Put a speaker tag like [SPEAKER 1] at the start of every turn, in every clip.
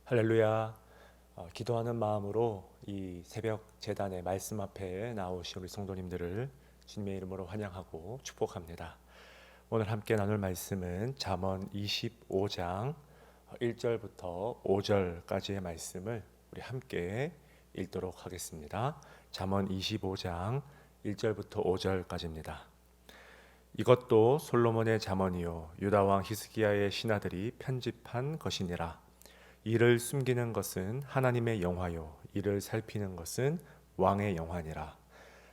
[SPEAKER 1] 할렐루야. 기도하는 마음으로 이 새벽 제단의 말씀 앞에 나오신 우리 성도님들을 주님의 이름으로 환영하고 축복합니다. 오늘 함께 나눌 말씀은 잠언 25장 1절부터 5절까지의 말씀을 우리 함께 읽도록 하겠습니다. 잠언 25장 1절부터 5절까지입니다. 이것도 솔로몬의 잠언이요 유다 왕 히스기야의 신하들이 편집한 것이니라. 이를 숨기는 것은 하나님의 영화요 이를 살피는 것은 왕의 영화니라.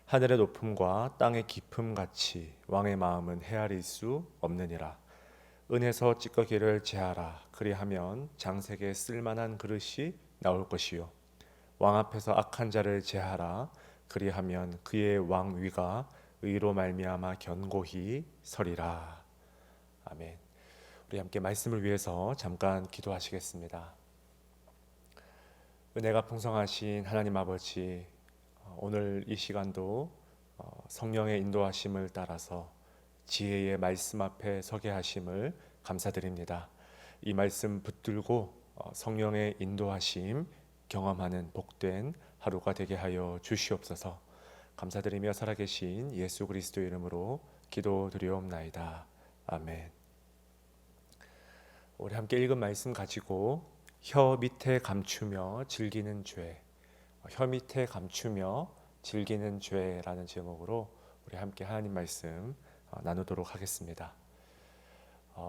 [SPEAKER 1] 하늘의 높음과 땅의 깊음 같이 왕의 마음은 헤아릴 수 없느니라. 은에서 찌꺼기를 제하라. 그리하면 장색에 쓸만한 그릇이 나올 것이요 왕 앞에서 악한 자를 제하라. 그리하면 그의 왕위가 의로 말미암아 견고히 서리라. 아멘. 우리 함께 말씀을 위해서 잠깐 기도하시겠습니다. 은혜가 풍성하신 하나님 아버지, 오늘 이 시간도 성령의 인도하심을 따라서 지혜의 말씀 앞에 서게 하심을 감사드립니다. 이 말씀 붙들고 성령의 인도하심 경험하는 복된 하루가 되게 하여 주시옵소서. 감사드리며 살아계신 예수 그리스도 이름으로 기도드리옵나이다. 아멘. 우리 함께 읽은 말씀 가지고 혀 밑에 감추며 즐기는 죄, 혀 밑에 감추며 즐기는 죄라는 제목으로 우리 함께 하나님 말씀 나누도록 하겠습니다.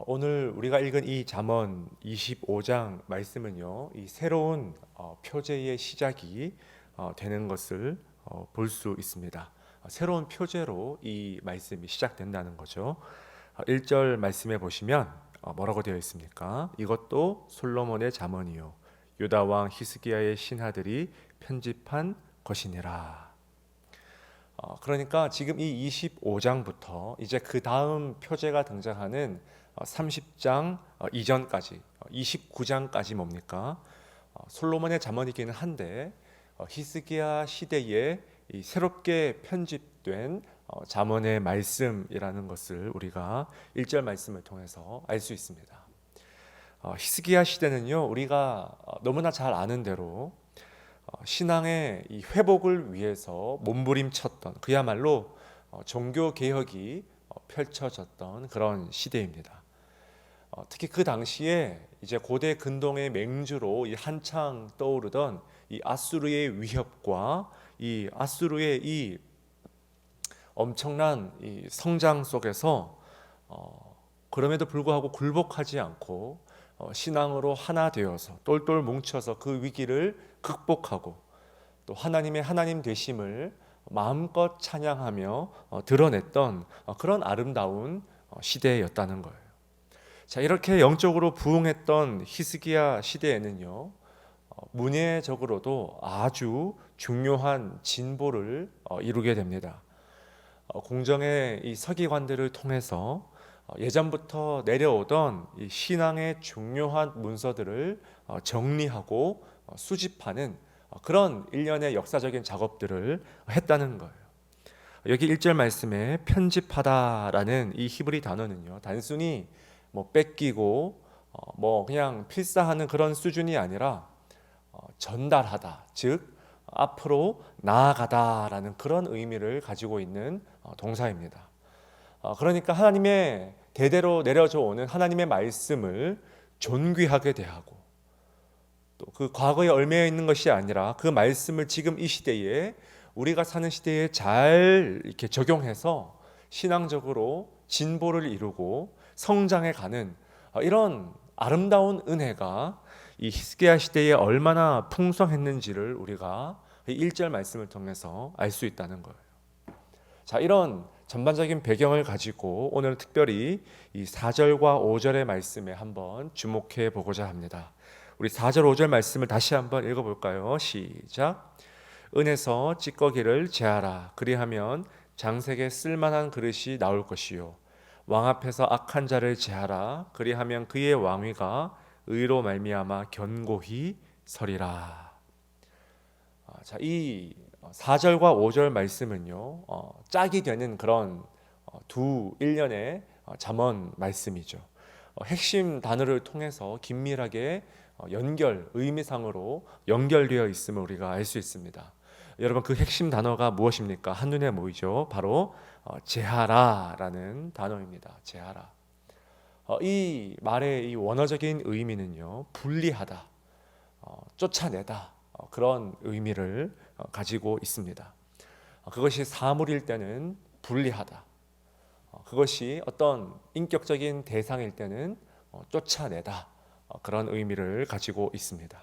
[SPEAKER 1] 오늘 우리가 읽은 이 잠언 25장 말씀은요, 이 새로운 표제의 시작이 되는 것을 볼 수 있습니다. 새로운 표제로 이 말씀이 시작된다는 거죠. 1절 말씀에 보시면 뭐라고 되어 있습니까? 이것도 솔로몬의 잠언이요 유다 왕 히스기야의 신하들이 편집한 것이니라. 그러니까 지금 이 25장부터 이제 그 다음 표제가 등장하는 30장 이전까지 29장까지 뭡니까? 솔로몬의 잠언이기는 한데 히스기야 시대에 이 새롭게 편집된 잠언의 말씀이라는 것을 우리가 1절 말씀을 통해서 알 수 있습니다. 히스기야 시대는요, 우리가 너무나 잘 아는 대로 신앙의 이 회복을 위해서 몸부림쳤던 그야말로 종교 개혁이 펼쳐졌던 그런 시대입니다. 특히 그 당시에 이제 고대 근동의 맹주로 이 한창 떠오르던 이 아수르의 위협과 이 아수르의 이 엄청난 이 성장 속에서 그럼에도 불구하고 굴복하지 않고 신앙으로 하나 되어서 똘똘 뭉쳐서 그 위기를 극복하고 또 하나님의 하나님 되심을 마음껏 찬양하며 드러냈던 그런 아름다운 시대였다는 거예요. 자, 이렇게 영적으로 부흥했던 히스기야 시대에는요, 문예적으로도 아주 중요한 진보를 이루게 됩니다. 공정의 이 서기관들을 통해서 예전부터 내려오던 이 신앙의 중요한 문서들을 정리하고 수집하는 그런 일련의 역사적인 작업들을 했다는 거예요. 여기 1절 말씀에 편집하다라는 이 히브리 단어는요, 단순히 뭐 뺏기고 뭐 그냥 필사하는 그런 수준이 아니라 전달하다, 즉 앞으로 나아가다라는 그런 의미를 가지고 있는 동사입니다. 그러니까 하나님의 대대로 내려져 오는 하나님의 말씀을 존귀하게 대하고 또 그 과거에 얽매여 있는 것이 아니라 그 말씀을 지금 이 시대에 우리가 사는 시대에 잘 이렇게 적용해서 신앙적으로 진보를 이루고 성장해 가는 이런 아름다운 은혜가 이 히스기야 시대에 얼마나 풍성했는지를 우리가 1절 말씀을 통해서 알 수 있다는 거예요. 자, 이런 전반적인 배경을 가지고 오늘 특별히 이 4절과 5절의 말씀에 한번 주목해 보고자 합니다. 우리 4절 5절 말씀을 다시 한번 읽어볼까요? 시작. 은에서 찌꺼기를 제하라. 그리하면 장색에 쓸만한 그릇이 나올 것이요 왕 앞에서 악한 자를 제하라. 그리하면 그의 왕위가 의로 말미암아 견고히 서리라. 자, 이 4절과 5절 말씀은요, 짝이 되는 그런 두 일련의 잠언 말씀이죠. 핵심 단어를 통해서 긴밀하게 의미상으로 연결되어 있음을 우리가 알 수 있습니다. 여러분, 그 핵심 단어가 무엇입니까? 한눈에 보이죠. 바로 제하라라는 단어입니다. 제하라. 이 말의 이 원어적인 의미는요, 분리하다, 쫓아내다, 그런 의미를 가지고 있습니다. 그것이 사물일 때는 분리하다, 그것이 어떤 인격적인 대상일 때는 쫓아내다, 그런 의미를 가지고 있습니다.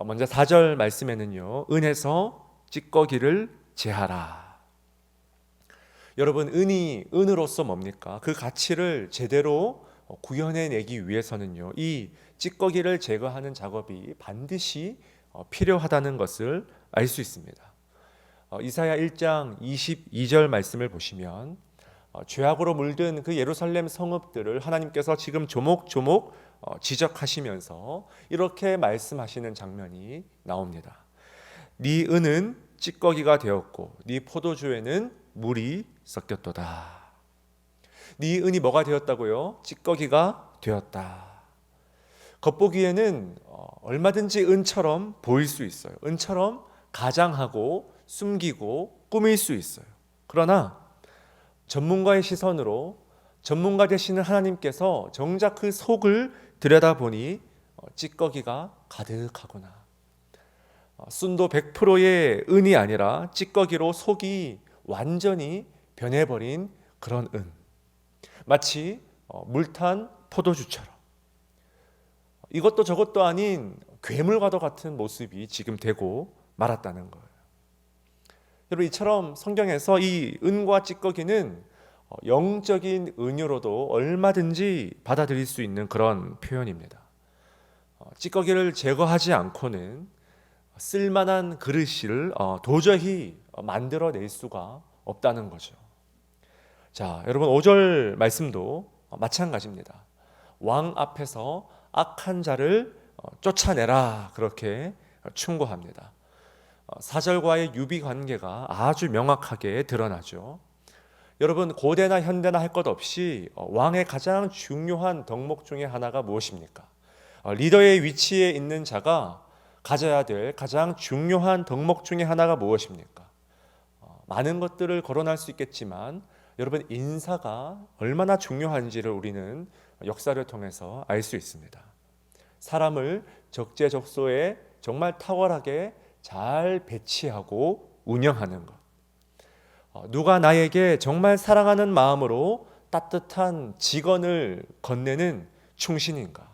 [SPEAKER 1] 먼저 4절 말씀에는요, 은에서 찌꺼기를 제하라. 여러분, 은으로서 뭡니까? 그 가치를 제대로 구현해내기 위해서는요, 이 찌꺼기를 제거하는 작업이 반드시 필요하다는 것을 알 수 있습니다. 이사야 1장 22절 말씀을 보시면 죄악으로 물든 그 예루살렘 성읍들을 하나님께서 지금 조목조목 지적하시면서 이렇게 말씀하시는 장면이 나옵니다. 네 은은 찌꺼기가 되었고 네 포도주에는 물이 섞였도다. 네 은이 뭐가 되었다고요? 찌꺼기가 되었다. 겉보기에는 얼마든지 은처럼 보일 수 있어요. 은처럼 가장하고 숨기고 꾸밀 수 있어요. 그러나 전문가의 시선으로 전문가 되시는 하나님께서 정작 그 속을 들여다보니 찌꺼기가 가득하구나. 순도 100%의 은이 아니라 찌꺼기로 속이 완전히 변해버린 그런 은. 마치 물탄 포도주처럼. 이것도 저것도 아닌 괴물과도 같은 모습이 지금 되고 말았다는 거예요. 여러분, 이처럼 성경에서 이 은과 찌꺼기는 영적인 은유로도 얼마든지 받아들일 수 있는 그런 표현입니다. 찌꺼기를 제거하지 않고는 쓸만한 그릇을 도저히 만들어낼 수가 없다는 거죠. 자, 여러분, 5절 말씀도 마찬가지입니다. 왕 앞에서 악한 자를 쫓아내라, 그렇게 충고합니다. 4절과의 유비 관계가 아주 명확하게 드러나죠. 여러분, 고대나 현대나 할 것 없이 왕의 가장 중요한 덕목 중에 하나가 무엇입니까? 리더의 위치에 있는 자가 가져야 될 가장 중요한 덕목 중에 하나가 무엇입니까? 많은 것들을 거론할 수 있겠지만 여러분, 인사가 얼마나 중요한지를 우리는 역사를 통해서 알 수 있습니다. 사람을 적재적소에 정말 탁월하게 잘 배치하고 운영하는 것. 누가 나에게 정말 사랑하는 마음으로 따뜻한 직언을 건네는 충신인가?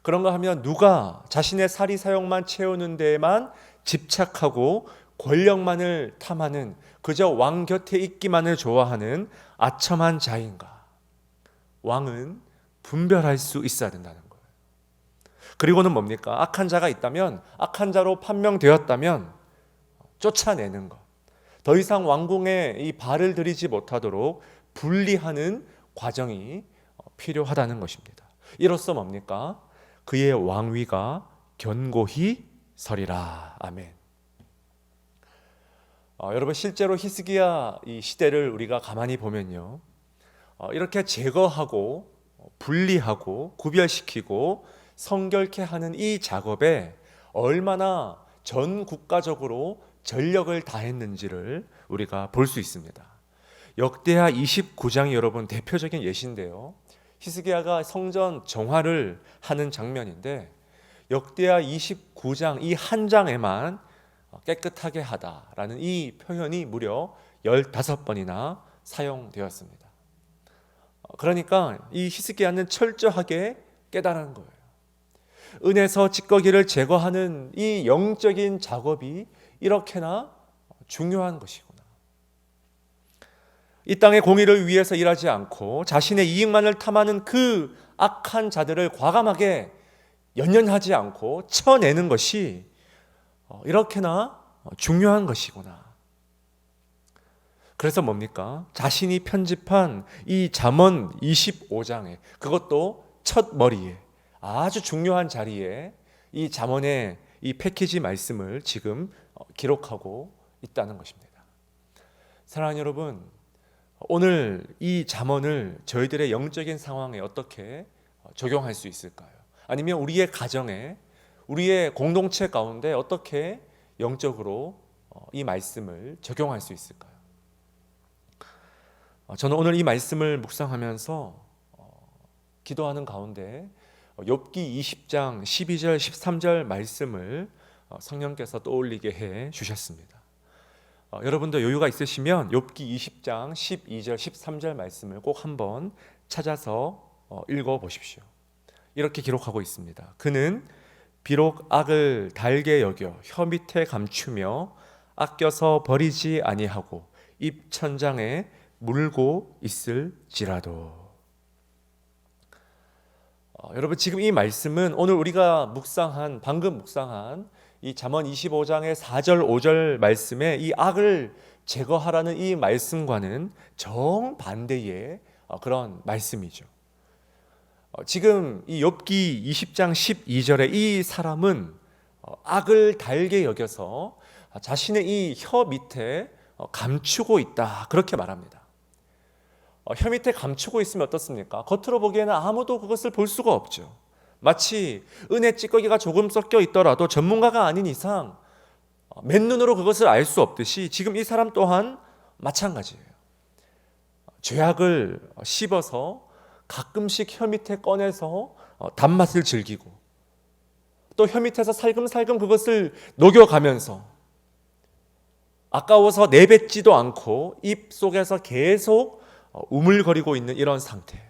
[SPEAKER 1] 그런가 하면 누가 자신의 사리사욕만 채우는 데에만 집착하고 권력만을 탐하는, 그저 왕 곁에 있기만을 좋아하는 아첨한 자인가? 왕은 분별할 수 있어야 된다는 거예요. 그리고는 뭡니까? 악한 자가 있다면, 악한 자로 판명되었다면 쫓아내는 것. 더 이상 왕궁에 이 발을 들이지 못하도록 분리하는 과정이 필요하다는 것입니다. 이로써 뭡니까? 그의 왕위가 견고히 서리라. 아멘. 여러분, 실제로 히스기야 이 시대를 우리가 가만히 보면요, 이렇게 제거하고 분리하고 구별시키고 성결케 하는 이 작업에 얼마나 전 국가적으로 전력을 다했는지를 우리가 볼 수 있습니다. 역대하 29장이 여러분 대표적인 예시인데요, 히스기야가 성전 정화를 하는 장면인데 역대하 29장 이 한 장에만 깨끗하게 하다라는 이 표현이 무려 15번이나 사용되었습니다. 그러니까 이 히스기야는 철저하게 깨달은 거예요. 은에서 찌꺼기를 제거하는 이 영적인 작업이 이렇게나 중요한 것이구나. 이 땅의 공의를 위해서 일하지 않고 자신의 이익만을 탐하는 그 악한 자들을 과감하게 연연하지 않고 쳐내는 것이 이렇게나 중요한 것이구나. 그래서 뭡니까? 자신이 편집한 이 잠언 25장에, 그것도 첫 머리에 아주 중요한 자리에 이 잠언의 이 패키지 말씀을 지금 기록하고 있다는 것입니다. 사랑하는 여러분, 오늘 이 잠언을 저희들의 영적인 상황에 어떻게 적용할 수 있을까요? 아니면 우리의 가정에, 우리의 공동체 가운데 어떻게 영적으로 이 말씀을 적용할 수 있을까요? 저는 오늘 이 말씀을 묵상하면서 기도하는 가운데 욥기 20장 12절 13절 말씀을 성령께서 떠올리게 해 주셨습니다. 여러분도 여유가 있으시면 욥기 20장 12절 13절 말씀을 꼭 한번 찾아서 읽어 보십시오. 이렇게 기록하고 있습니다. 그는 비록 악을 달게 여겨 혀 밑에 감추며 아껴서 버리지 아니하고 입 천장에 물고 있을지라도. 여러분, 지금 이 말씀은 오늘 우리가 방금 묵상한 이 잠언 25장의 4절 5절 말씀에 이 악을 제거하라는 이 말씀과는 정반대의 그런 말씀이죠. 지금 이 욥기 20장 12절에 이 사람은 악을 달게 여겨서 자신의 이 혀 밑에 감추고 있다, 그렇게 말합니다. 혀 밑에 감추고 있으면 어떻습니까? 겉으로 보기에는 아무도 그것을 볼 수가 없죠. 마치 은혜 찌꺼기가 조금 섞여 있더라도 전문가가 아닌 이상 맨눈으로 그것을 알 수 없듯이 지금 이 사람 또한 마찬가지예요. 죄악을 씹어서 가끔씩 혀 밑에 꺼내서 단맛을 즐기고, 또 혀 밑에서 살금살금 그것을 녹여가면서 아까워서 내뱉지도 않고 입 속에서 계속 우물거리고 있는 이런 상태.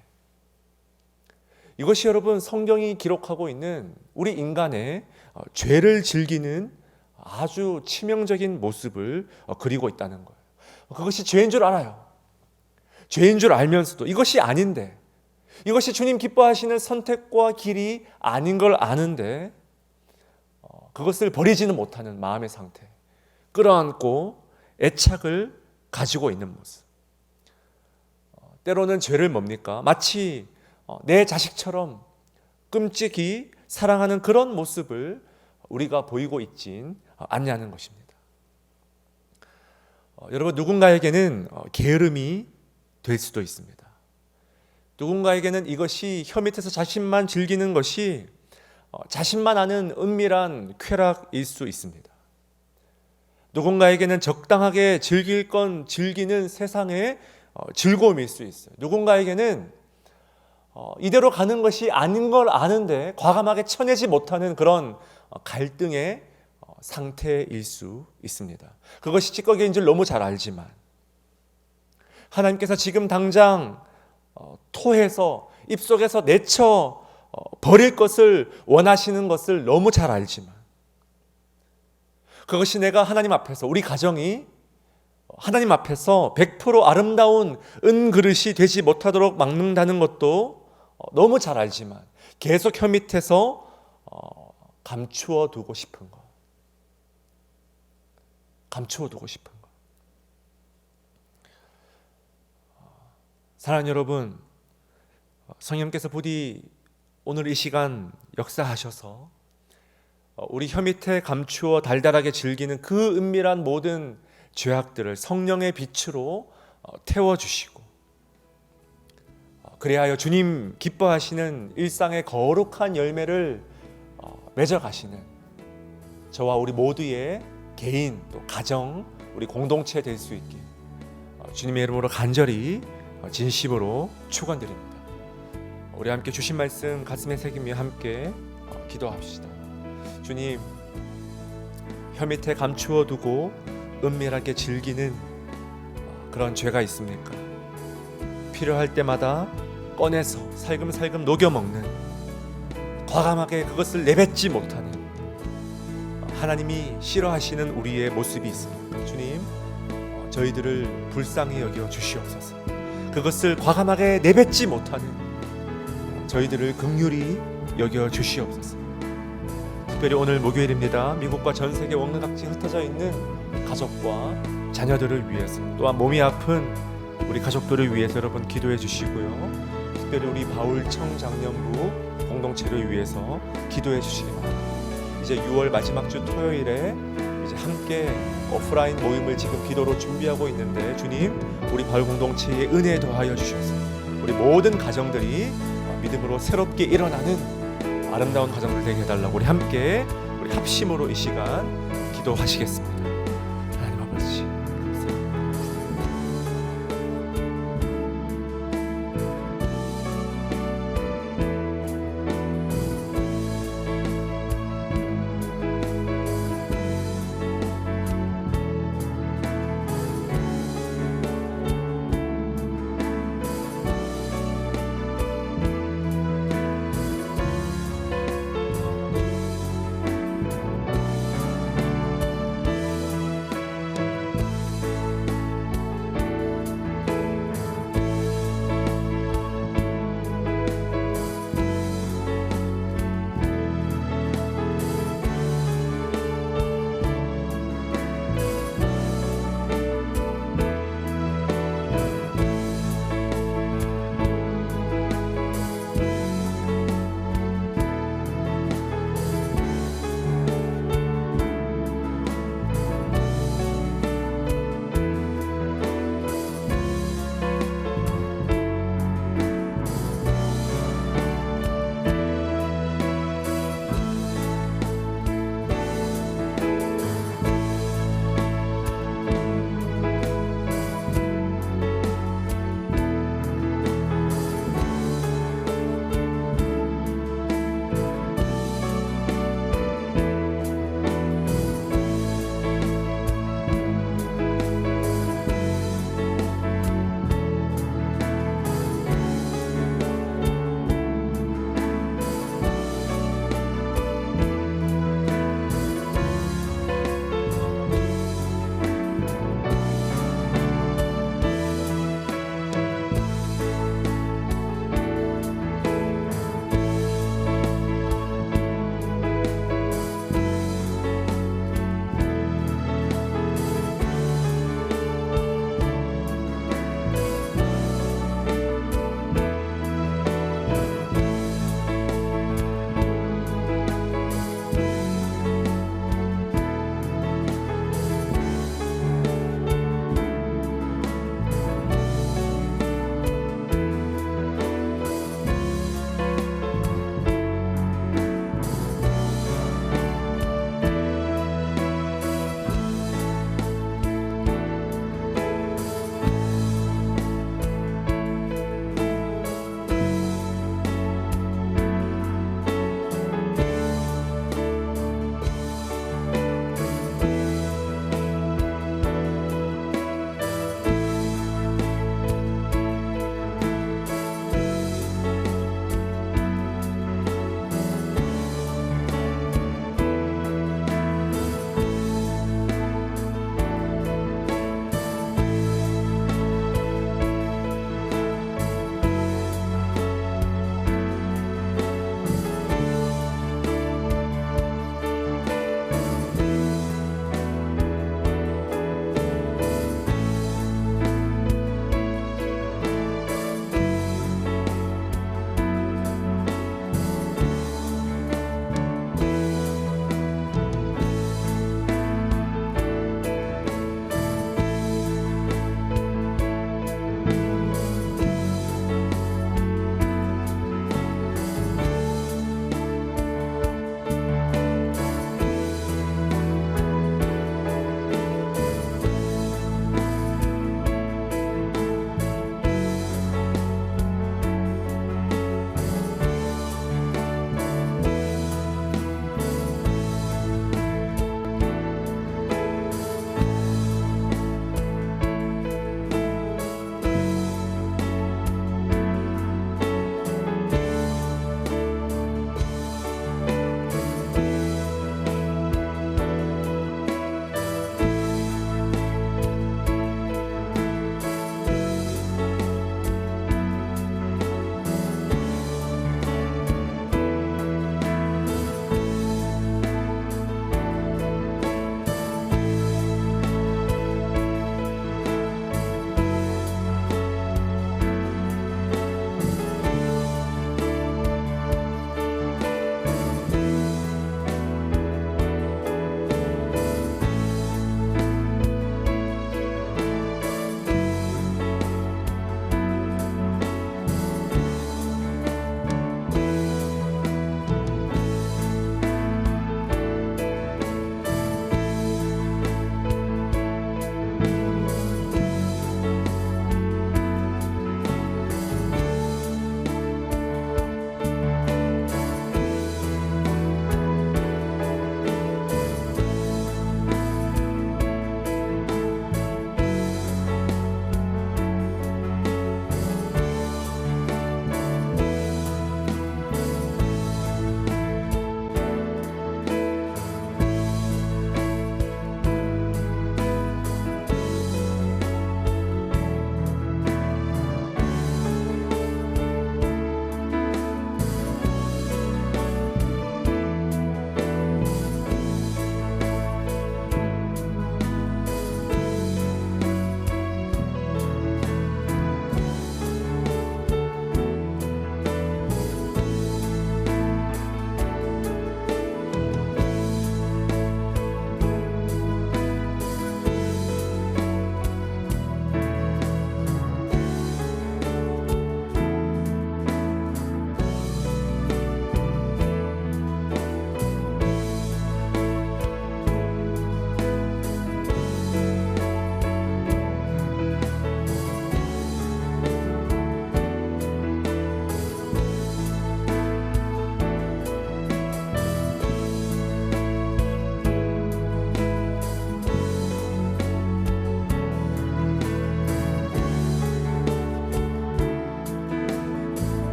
[SPEAKER 1] 이것이 여러분 성경이 기록하고 있는 우리 인간의 죄를 즐기는 아주 치명적인 모습을 그리고 있다는 거예요. 그것이 죄인 줄 알아요. 죄인 줄 알면서도 이것이 아닌데, 이것이 주님 기뻐하시는 선택과 길이 아닌 걸 아는데 그것을 버리지는 못하는 마음의 상태, 끌어안고 애착을 가지고 있는 모습. 때로는 죄를 뭡니까? 마치 내 자식처럼 끔찍이 사랑하는 그런 모습을 우리가 보이고 있진 않냐는 것입니다. 여러분, 누군가에게는 게으름이 될 수도 있습니다. 누군가에게는 이것이 혀 밑에서 자신만 즐기는 것이 자신만 아는 은밀한 쾌락일 수 있습니다. 누군가에게는 적당하게 즐길 건 즐기는 세상의 즐거움일 수 있어요. 누군가에게는 이대로 가는 것이 아닌 걸 아는데 과감하게 쳐내지 못하는 그런 갈등의 상태일 수 있습니다. 그것이 찌꺼기인 줄 너무 잘 알지만 하나님께서 지금 당장 토해서 입속에서 내쳐 버릴 것을 원하시는 것을 너무 잘 알지만, 그것이 내가 하나님 앞에서, 우리 가정이 하나님 앞에서 100% 아름다운 은그릇이 되지 못하도록 막는다는 것도 너무 잘 알지만 계속 혀 밑에서 감추어 두고 싶은 것, 감추어 두고 싶은 것. 사랑하는 여러분, 성령께서 부디 오늘 이 시간 역사하셔서 우리 혀 밑에 감추어 달달하게 즐기는 그 은밀한 모든 죄악들을 성령의 빛으로 태워주시고, 그리하여 주님 기뻐하시는 일상의 거룩한 열매를 맺어가시는 저와 우리 모두의 개인, 또 가정, 우리 공동체 될 수 있게 주님의 이름으로 간절히 진심으로 축원드립니다. 우리 함께 주신 말씀 가슴에 새기며 함께 기도합시다. 주님, 혀 밑에 감추어 두고 은밀하게 즐기는 그런 죄가 있습니까? 필요할 때마다 꺼내서 살금살금 녹여먹는, 과감하게 그것을 내뱉지 못하는 하나님이 싫어하시는 우리의 모습이 있습니다. 주님, 저희들을 불쌍히 여겨 주시옵소서. 그것을 과감하게 내뱉지 못하는 저희들을 긍휼히 여겨 주시옵소서. 특별히 오늘 목요일입니다. 미국과 전 세계 원각지 흩어져 있는 가족과 자녀들을 위해서, 또한 몸이 아픈 우리 가족들을 위해서 여러분 기도해 주시고요. 특별히 우리 바울 청장년부 공동체를 위해서 기도해 주시기 바랍니다. 이제 6월 마지막 주 토요일에 이제 함께 오프라인 모임을 지금 기도로 준비하고 있는데, 주님, 우리 바울 공동체에 은혜 더하여 주셔서 우리 모든 가정들이 믿음으로 새롭게 일어나는 아름다운 가정들 되게 해달라고 우리 함께 우리 합심으로 이 시간 기도하시겠습니다.